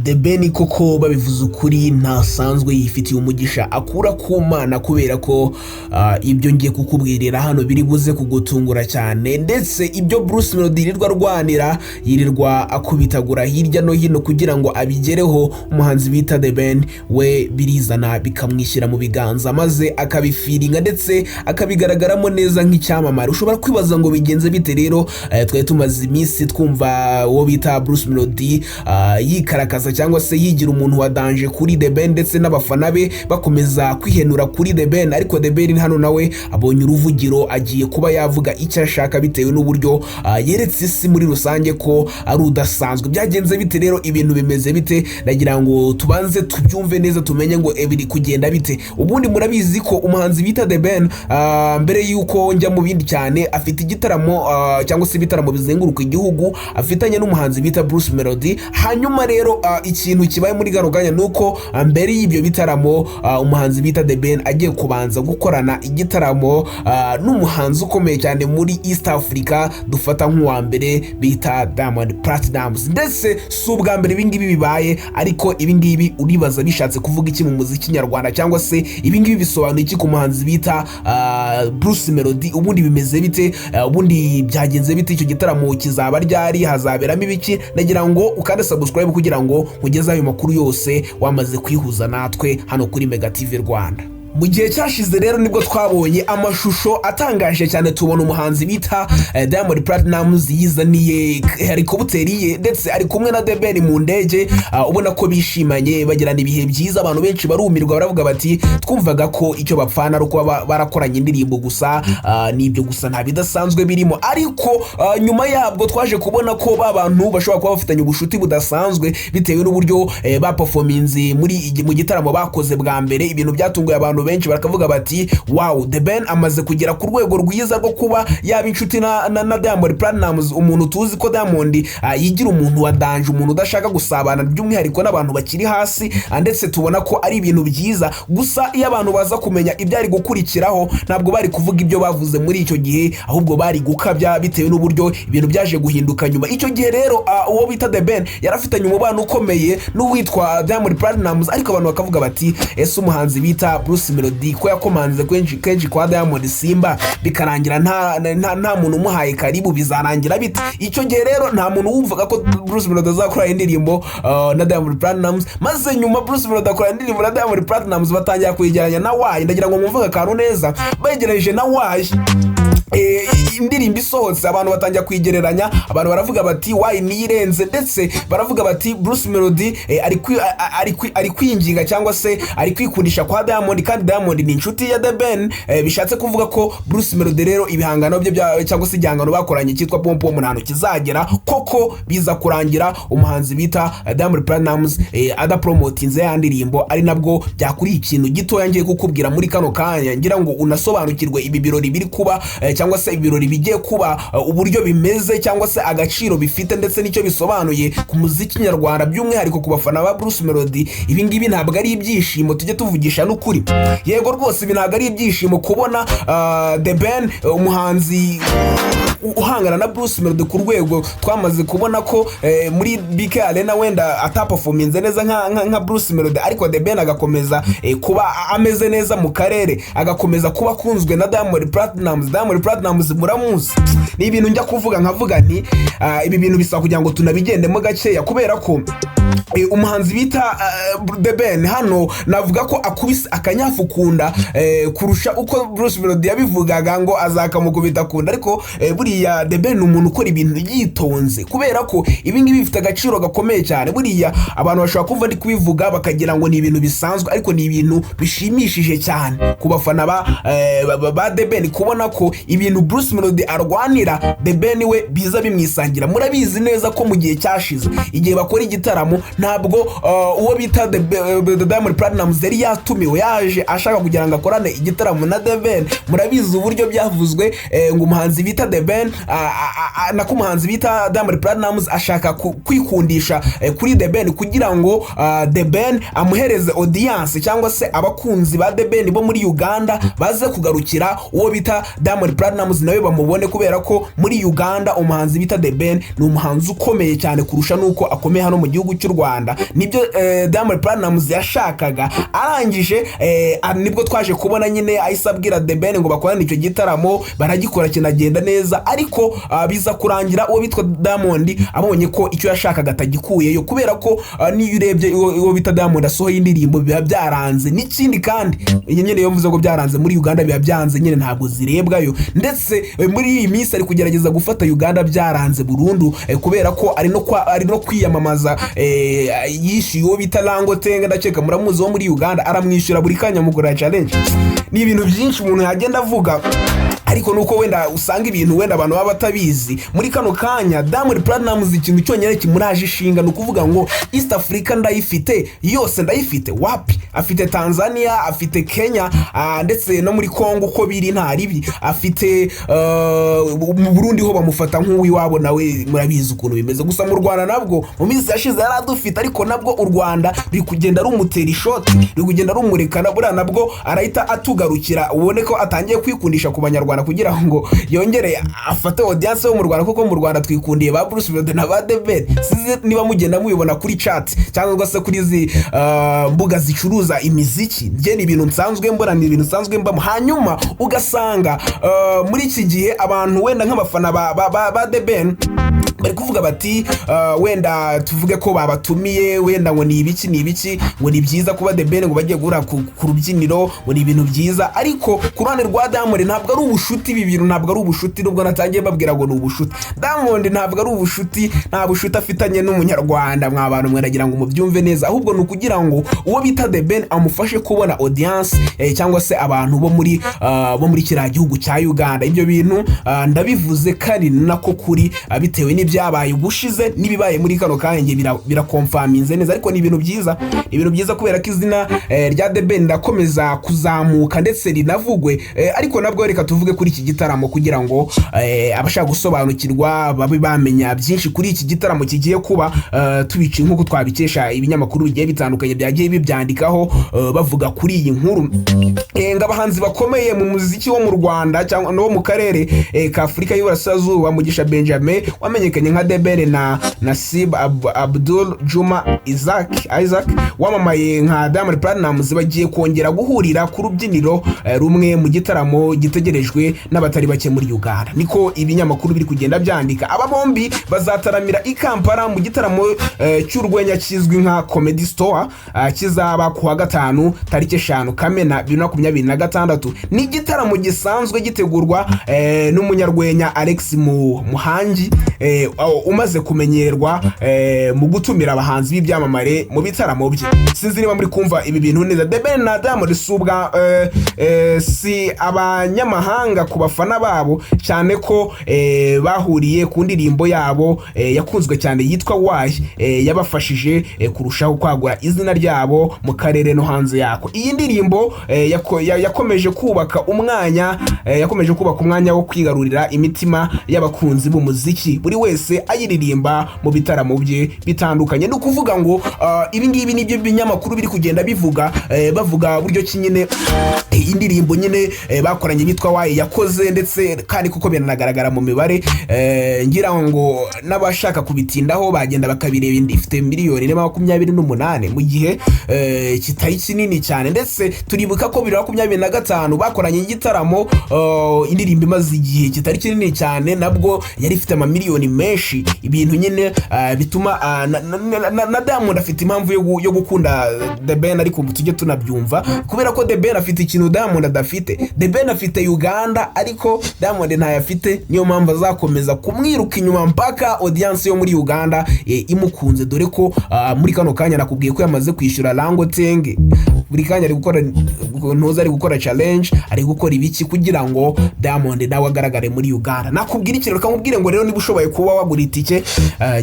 The Ben koko babivuze ukuri ntasanzwe yifitiye umugisha akura ku Mana kubera ko ibyo ngiye kukubwirira hano biri buze kugutungura cyane, ndetse ibyo Bruce Melodie yirirwa rwanira yirirwa akubitagura hirya no hino kugira ngo abigereho, umuhanzi bita The Ben we birizana bikamwishyira mu biganza maze akabifiringa ndetse akabigaragaramo neza nk'icyamamare. Ushobora kwibaza ngo bigenze bite rero? Twari tumaze iminsi twumva uwo bita Bruce Melodie yikarakaza cyangwa se yigira umuntu wadanje kuri The Ben ndetse n'abafana be bakomeza kwihenura kuri The Ben, ariko The Ben hano nawe abonye uruvugiro agiye kuba yavuga icyo ashaka bitewe n'uburyo yeretse isi muri rusange ko ari udasanzwe. Byagenze bite rero? Ibintu bimeze bite? Nagira ngo tubanze tubyumve neza tumenye ngo biri kugenda bite. Ubundi murabizi ko umuhanzi bita The Ben mbere yuko njya mu bindi cyane afite igitaramo cyangwa se ibitaramo bizenguruka igihugu afitanye n'umuhanzi bita Bruce Melodie. Hanyuma rero ikintu kibaye muri garoganya nuko mbere y'ibyo bitaramo umuhanzi bita The Ben agiye kubanza gukorana igitaramo n'umuhanzi ukomeye cyane muri East Africa dufata nk'uwa mbere bita Diamond Platnumz. Ndetse si ubwa mbere ibingibi bibaye, ariko ibingibi uribaza bishatse kuvuga iki mu muziki nyarwanda, cyangwa se ibingibi bisobanuye iki ku muhanzi bita Bruce Melodie? Ubundi bimeze bite? Ubundi byagenze bite? Icyo gitaramo kizaba ryari? Hazaberamo ibiki? Nagira ngo ukande subscribe kugira ngo ugeze ayo makuru yose wamaze kwihuza natwe hano kuri Mega TV Rwanda. Mu gihe cyashize rero nibwo twabonye amashusho atangaje cyane, tubona umuhanzi bita Diamond Platnumz yizaniye helikopteri ye ndetse ari kumwe na The Ben mu ndege, ubona ko bishimanye bagirana ibihe byiza. Abantu benshi barumirwa baravuga bati twumvaga ko icyo bapfana ari kuba barakoranye indirimbo gusa, nibyo gusa nta bidasanzwe birimo, ariko nyuma yabwo twaje kubona ko babantu bashobora kuba bafitanye ubushuti budasanzwe bitewe n'uburyo baperforminze mu gitaramo bakoze bwa mbere. Ibintu byatunguye abantu benshi bakavuga bati wow, The Ben amaze kugera ku rwego rwiza rwo kuba yaba inshuti na Diamond Platnumz, umuntu tuzi ko Diamond yigira umuntu wadanje, umuntu udashaka gusabana by'umwihariko n'abantu bakiri hasi, ndetse tubona ko ari ibintu byiza. Gusa iyo abantu baza kumenya ibyari gukurikiraho ntabwo bari kuvuga ibyo bavuze muri icyo gihe, ahubwo bari gukabya bitewe n'uburyo ibintu byaje guhinduka nyuma. Icyo gihe rero uwo bita The Ben yarafitanye umubano ukomeye n'uwitwa Diamond Platnumz, ariko abantu bakavuga bati ese umuhanzi bita Bruce Melodie ko yakomanze kenshi kwa Diamond Simba bikarangira nta muntu umuhaye karibu, bizarangira bite? Icyo gihe rero nta muntu wumvaga ko Bruce Melodie azakora indirimbo na Diamond Platnumz, maze nyuma Bruce Melodie akora indirimbo na Diamond Platnumz batangira kwegeranya na Why. Ndagira ngo mwumve akantu neza, begereje na Why indirimbo isohotse abantu batangira kwigereranya, abantu baravuga bati Why nirenze, ndetse baravuga bati Bruce Melodie ari kwinginga cyangwa se ari kwikundisha kwa Diamond, kandi Diamond ni inshuti ya The Ben. Bishatse kuvuga ko Bruce Melodie rero ibihangano bye cyangwa se igihangano bakoranye cyitwa Pompo mu ntano kizagera koko biza kurangira umuhanzi bita Diamond Platnumz adapromotinze ya ndirimbo, ari nabwo byakuriye ikintu gitoya ngiye kukubwira muri kano kanya, ngira ngo unasobanukirwe ibi birori biri kuba cyangwa se ibirori bigiye kuba uburyo bimeze cyangwa se agaciro bifite ndetse nicyo bisobanuye ku muziki nyarwanda by'umwihariko ku bafana ba Bruce Melodie. Ibi ngibi ntabwo ari ibyishimo, tujye tuvugisha n'ukuri. Yego rwose ibi ntabwo ari ibyishimo kubona The Ben umuhanzi uhangana na Bruce Melodie ku rwego twamaze kubona ko muri BK Arena wenda ataperforminze neza nka Bruce Melodie, ariko The Ben agakomeza kuba ameze neza mu karere, agakomeza kuba akunzwe na Diamond Platnumz. Diamond Platnumz muramuzi. Ni ibintu njya kuvuga nkavuga nti ibi bintu bisa kugira ngo tunabigendemo gakeya, kubera ko umuhanzi bita The Ben hano navuga ko akubise akanyafukunda kurusha uko Bruce Melodie yabivugaga ngo azakamukubita kunda, ariko buriya The Ben umuntu ukora ibintu yitonze, kubera ko ibi ngibi bifite agaciro gakomeye cyane. Buriya abantu bashobora kuva ndi kubivuga bakagira ngo ni ibintu bisanzwe, ariko ni ibintu bishimishije cyane ku bafana ba The Ben kubona ko ibintu Bruce Melodie arwanira The Ben we biza bimwisangira. Murabizi neza ko mu gihe cyashize igihe bakora igitaramo ntabwo uwo bita Diamond Platnumz yari yatumiwe, yaje ashaka kugira ngo akorane igitaramo na The Ben. Murabizi uburyo byavuzwe ngo umuhanzi bita The Ben na umuhanzi bita Diamond Platnumz ashaka kwikundisha kuri The Ben kugira ngo The Ben amuhereze audience cyangwa se abakunzi ba The Ben bo muri Uganda baze kugarukira uwo bita Diamond Platnumz nawe bamubone, kubera ko muri Uganda umuhanzi bita The Ben ni umuhanzi ukomeye cyane kurusha nuko akomeye hano mu gihugu cy'u Rwanda nibyo Diamond Platnumz yashakaga. Arangije nibwo twaje kubona nyine ahise abwira The Ben ngo bakorane icyo gitaramo, baragikora kinagenda neza, ariko biza kurangira uwo bitwa Diamond abonye ko icyo yashakaga atagikuyeyo, kubera ko niyo urebye uwo bita Diamond asohoye indirimbo biba byaranze. N'ikindi kandi nyine yo mvuze ngo byaranze muri Uganda biba byanze nyine ntabwo zirebwayo, ndetse muri iyi minsi ari kugerageza gufata Uganda byaranze burundu, kubera ko ari no kwiyamamaza. Yishyuye uwo bita Langotenga, ndakeka muramuzi wo muri Uganda, aramwishyura buri kanya mugura challenge. Ni ibintu byinshi umuntu yagenda avuga, ariko nuko wenda usanga ibintu wenda abantu baba batabizi. Muri kano kanya Diamond Platnumz ikintu cyonyine kimuraje ishinga ni ukuvuga ngo East Africa ndayifite yose, ndayifite wapi? Afite Tanzania, afite Kenya, ndetse no muri Congo uko biri nta ribi afite. Mu Burundi ho bamufata nk'uwiwabo, nawe murabizi ukuntu bimeze. Gusa mu Rwanda nabwo mu minsi yashize yaradufite, ariko nabwo u Rwanda biri kugenda rumutera ishoti, biri kugenda rumurekana, buriya nabwo arahita atugarukira, ubone ko atangiye kwikundisha ku Banyarwanda kugira ngo yongere afate audience yo mu Rwanda, kuko mu Rwanda twikundiye ba Bruce Melodie na ba The Ben. Size niba mugenda mubibona kuri chat cyangwa se kuri izi mbuga zicuruza imiziki, je ni ibintu nsanzwe mbona, ni ibintu nsanzwe mbamo. Hanyuma ugasanga muri iki gihe abantu wenda nk'abafana ba The Ben bari kuvuga bati wenda tuvuge ko babatumiye, wenda ngo ni ibiki ngo ni byiza kuba The Ben ngo bagiye guhura ku rubyiniro, ngo ni ibintu byiza. Ariko ku ruhande rwa Diamond ntabwo ari ubushuti, ibi bintu ntabwo ari ubushuti, nubwo natangiye babwira ngo ni ubushuti. Diamond ntabwo ari ubushuti, nta bushuti afitanye n'umunyarwanda, mwa bantu mwaragira ngo mubyumve neza, ahubwo ni ukugira ngo uwo bita The Ben amufashe kubona audience, cyangwa se abantu bo muri kiriya gihugu cya Uganda. Ibyo bintu ndabivuze kandi nako kuri, bitewe n'ibyabaye ubushize n'ibibaye muri kano kanya birakonfaminze neza. Ariko ni ibintu byiza, kubera ko izina rya The Ben ndakomeza kuzamuka ndetse rinavugwe. Ariko nabwo reka tuvuge kuri iki gitaramo kugira ngo abashaka gusobanukirwa babe bamenya byinshi kuri iki gitaramo kigiye kuba, tubici nk'uko twabikesha ibinyamakuru bigiye bitandukanye byagiye bibyandikaho bavuga kuri iyi nkuru. Abahanzi bakomeye mu muziki wo mu Rwanda cyangwa no mu karere ka Afurika y'Iburasirazuba, Mugisha Benjamin wamenyekanye nka The Ben na Nasib Abdul Juma Isaac wamamaye nka Diamond Platnumz bagiye kongera guhurira ku rubyiniro rumwe mu gitaramo gitegerejwe n'abatari bake muri Uganda, niko ibinyamakuru biri kugenda byandika. Aba bombi bazataramira i Kampala mu gitaramo cy'urwenya kizwi nka Comedy Store, kizaba ku wa gatanu tariki 5 Kamena 2026. Ni igitaramo gisanzwe gitegurwa n'umunyarwenya Alex Muhangi, umaze kumenyerwa mu gutumira abahanzi b'ibyamamare mu bitaramo bye. Sinzi niba muri kumva ibi bintu neza. The Ben na Diamond si abanyamahanga ku bafana babo, cyane ko bahuriye ku ndirimbo yabo yakunzwe cyane yitwa Why, yabafashije kurushaho kwagura izina ryabo mu karere no hanze yako. Iyi ndirimbo yakomeje kubaka umwanya wo kwigarurira imitima y'abakunzi b'umuziki, buri wese ayiririmba mu bitaramo bye bitandukanye. No kuvuga ngo ibi ngibi nibyo binyamakuru biri kugenda bavuga buryo ki nyine indirimbo nyine bakoranye bitwa Why yakoze, ndetse kandi kuko biranagaragara mu mibare. Ngira ngo n'abashaka kubitindaho bagenda bakabireba, ifite miliyoni 28 mu gihe kitari kinini cyane. Ndetse turibuka ko 2025 bakoranye igitaramo, indirimbo imaze igihe kitari kinini cyane, nabwo yari ifite amamiliyoni menshi. Ibintu nyine bituma na Diamond afite impamvu yo gukunda The Ben, ariko tujye tunabyumva, kubera ko The Ben afite ikintu Diamond adafite. The Ben afite Uganda, ariko Diamond ntayafite, niyo mpamvu azakomeza kumwiruka inyuma mpaka audience yo muri Uganda imukunze, dore ko muri kano kanya nakubwiye ko yamaze kwishyura Langotenga. Buri kanya ari gukora challenge, ari gukora ibiki kugira ngo Diamond nawe agaragare muri Uganda. Nakubwira iki rero, kamubwire ngo rero niba ushoboye kuba wagura itike,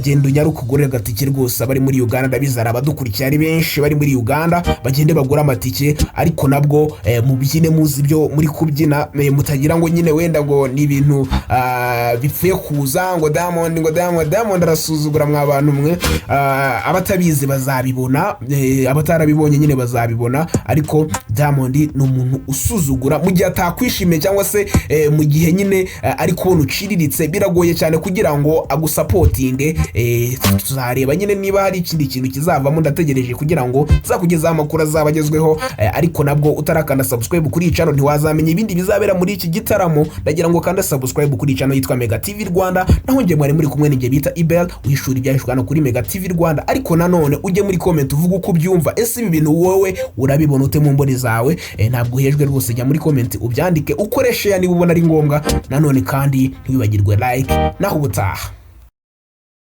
genda unyaruka ugure agatike rwose. Abari muri Uganda ndabizara abadukurikiye ari benshi bari muri Uganda, bagende bagura amatike. Ariko nabwo mubyine muzi ibyo muri kubyina, mutagira ngo nyine wenda ngo ni ibintu bipfuye kuza ngo Diamond arasuzugura mwa bantu mwe. Abatabizi bazabibona, abatarabibonye nyine bazabibona. kubibona, ariko Diamond ni umuntu usuzugura mu gihe atakwishimiye cyangwa se mu gihe nyine ari kubona uciriritse, biragoye cyane kugira ngo agusapotinge. Tuzareba nyine niba hari ikindi kintu kizavamo, ndategereje kugira ngo zakugezaho amakuru azabagezweho, ariko nabwo utarakanda subscribe kuri iyi channel ntiwazamenya ibindi bizabera muri iki gitaramo. Ndagira ngo kanda subscribe kuri iyi channel yitwa Mega TV Rwanda, naho ngiye mwari muri kumwe n'ingiye bita Ibel uhishura ibyahishwe hano kuri Mega TV Rwanda. Ariko nanone ujye muri comment uvuga uko ubyumva, ese ibi bintu wowe urabibona ute mu mboni zawe? Ntabwo uhejwe rwose, jya muri comment ubyandike, ukoreshe ya niba ubona ari ngombwa. Nanone kandi ntiwibagirwe like, naho ubutaha.